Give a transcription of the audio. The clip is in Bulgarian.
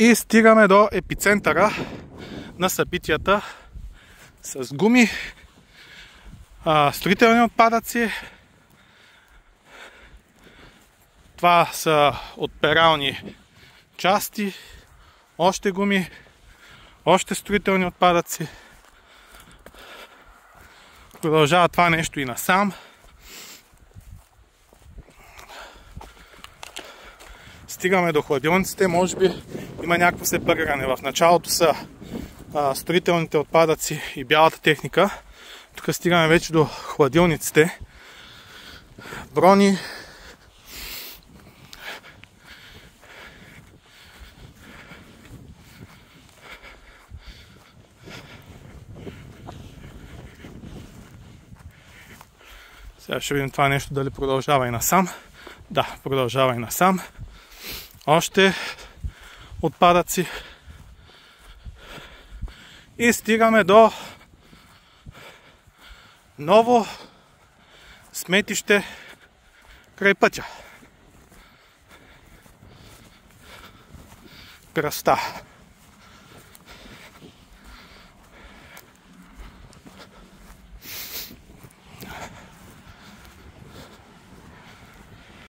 И стигаме до епицентъра на събитията с гуми, строителни отпадъци. Това са отперални части, още гуми, още строителни отпадъци. Продължава това нещо и насам. Стигаме до хладилниците, може би има някакво сепариране. В началото са строителните отпадъци и бялата техника. Тук стигаме вече до хладилниците. Брони. Сега ще видим това нещо дали продължава и насам. Да, продължава и насам. Още отпадъци. И стигаме до ново сметище край пътя. Кръста.